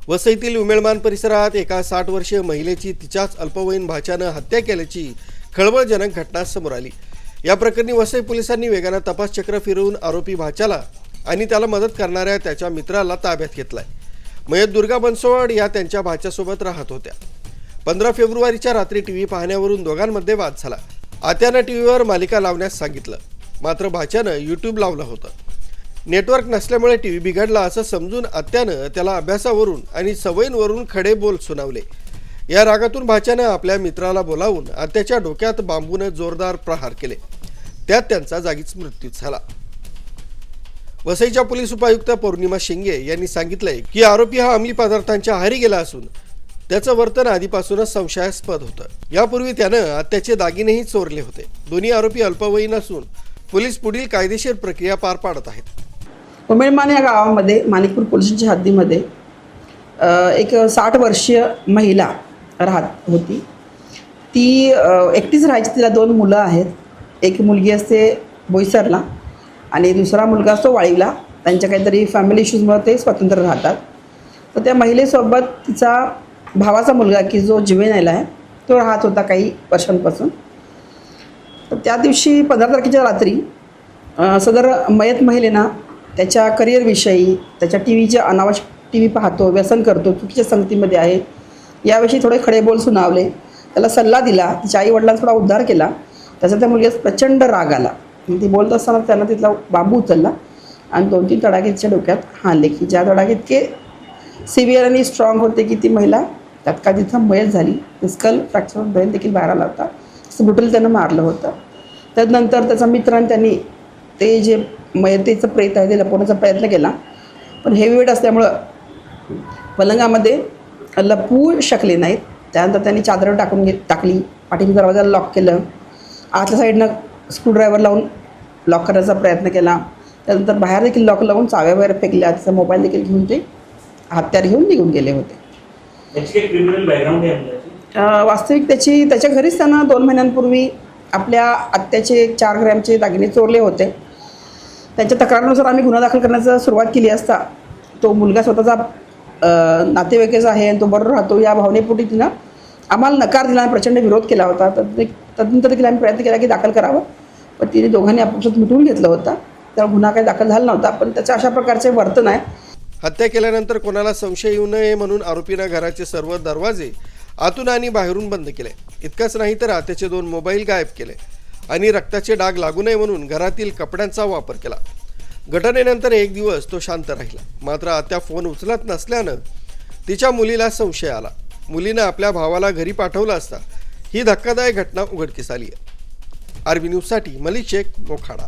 वसईतील उमेळमान परिसरात एका 60 वर्षीय महिलेची तिच्याच अल्पवयीन भाच्यानं हत्या केल्याची खळबळजनक घटना समोर आली। या प्रकरणी वसई पोलिसांनी वेगानं तपास चक्र फिरवून आरोपी भाच्याला आणि त्याला मदत करणाऱ्या त्याच्या मित्राला ताब्यात घेतलाय। मयत दुर्गा बनसोड या त्यांच्या भाच्यासोबत राहत होत्या। 15 फेब्रुवारीच्या रात्री टीव्ही पाहण्यावरून दोघांमध्ये वाद झाला। आत्यानं टीव्हीवर मालिका लावण्यास सांगितलं, मात्र भाच्यानं यूट्यूब लावलं होतं। नेटवर्क नसल्यामुळे टीव्ही बिघडला असं समजून आत्यानं त्याला अभ्यासावरून आणि सवयींवरून खडे बोल सुनावले। या रागातून भाच्यानं आपल्या मित्राला बोलावून आत्याच्या डोक्यात बांबूने जोरदार प्रहार केले। त्यात त्यांचा जागीच मृत्यू झाला। वसईच्या पोलीस उपायुक्त पौर्णिमा शिंगे यांनी सांगितलंय की आरोपी हा अंमली पदार्थांच्या आहारी गेला असून त्याचं वर्तन आधीपासूनच संशयास्पद होतं। यापूर्वी त्यानं आत्याचे दागिनेही चोरले होते। दोन्ही आरोपी अल्पवयीन असून पोलीस पुढील कायदेशीर प्रक्रिया पार पाडत आहेत। उमेळमान या गावामध्ये माणिकपूर पोलिसांच्या हद्दीमध्ये एक 60 वर्षीय महिला राहत होती। ती एकटीच राहायची। तिला 2 मुलं आहेत। एक मुलगी असते बोईसरला आणि दुसरा मुलगा असतो वाळीला। त्यांच्या काहीतरी फॅमिली इश्यूजमुळे ते स्वतंत्र राहतात। तर त्या महिलेसोबत तिचा भावाचा मुलगा की जो जुवेनाईल आहे तो राहत होता काही वर्षांपासून। तर त्या दिवशी 15 तारखेच्या रात्री सदर मयत महिलेनं त्याच्या करिअरविषयी, त्याच्या टीव्हीचे अनावश्यक टीव्ही पाहतो, व्यसन करतो, चुकीच्या संगतीमध्ये आहे याविषयी थोडे खडेबोल सुनावले। त्याला सल्ला दिला। तिच्या आईवडिलांचा थोडा उद्धार केला। त्याचा त्या मुलग्यास प्रचंड राग आला। ती बोलत असताना त्यानं तिथला बांबू उचलला आणि 2-3 तडाखे तिच्या डोक्यात हाणले की ज्या तडाखे इतके सिव्हिअर आणि स्ट्रॉंग होते की ती महिला तात्काळ तिथं मयत झाली। स्कल फ्रॅक्चर ब्रेन देखील बाहेर आला होता। असं ब्रुटली त्यानं मारलं होतं। त्यानंतर त्याचा मित्रांनी त्यांनी ते जे मयतेचं प्रेत आहे ते लपवण्याचा प्रयत्न केला, पण हेवी वेट असल्यामुळं पलंगामध्ये लपवू शकले नाहीत। त्यानंतर त्यांनी चादर टाकली, पाठीच्या दरवाजाला लॉक केलं, आतल्या साईडनं स्क्रूड्रायव्हर लावून लॉक करण्याचा प्रयत्न केला। त्यानंतर बाहेर देखील लॉक लावून चाव्या वगैरे फेकल्या। त्याचा मोबाईल देखील घेऊन ते हत्यार घेऊन निघून गेले होते। वास्तविक त्याच्या घरीच त्यानं 2 महिन्यांपूर्वी आपल्या आत्याचे 4 ग्रॅमचे दागिने चोरले होते। त्यांच्या तक्रारीनुसार आम्ही गुन्हा दाखल करण्याचा सुरुवात केली असता तो मुलगा स्वतःचा नातेवाईकच आहे आणि तो बरोबर राहतो या भावनेपोटी तिनं आम्हाला नकार दिला आणि प्रचंड विरोध केला होता। तदनंतर देखील आम्ही प्रयत्न केला की दाखल करावं, पण तिने दोघांनी आपापसात मिटवून घेतलं होतं। त्यामुळे गुन्हा काही दाखल झाला नव्हता, पण त्याचं अशा प्रकारचे वर्तन आहे। हत्या केल्यानंतर कोणाला संशय येऊ नये म्हणून आरोपीनं घराचे सर्व दरवाजे आतून आणि बाहेरून बंद केले। इतकंच नाही तर आत्याचे 2 मोबाईल गायब केले आणि रक्ताचे डाग लागू नये म्हणून घरातील कपड्यांचा वापर केला। घटनेनंतर 1 दिवस तो शांत राहिला, मात्र आत्या फोन उचलत नसल्यानं तिच्या मुलीला संशय आला। मुलीनं आपल्या भावाला घरी पाठवलं असता ही धक्कादायक घटना उघडकीस आली आहे। आरबी न्यूजसाठी मलिक शेख, मोखाडा।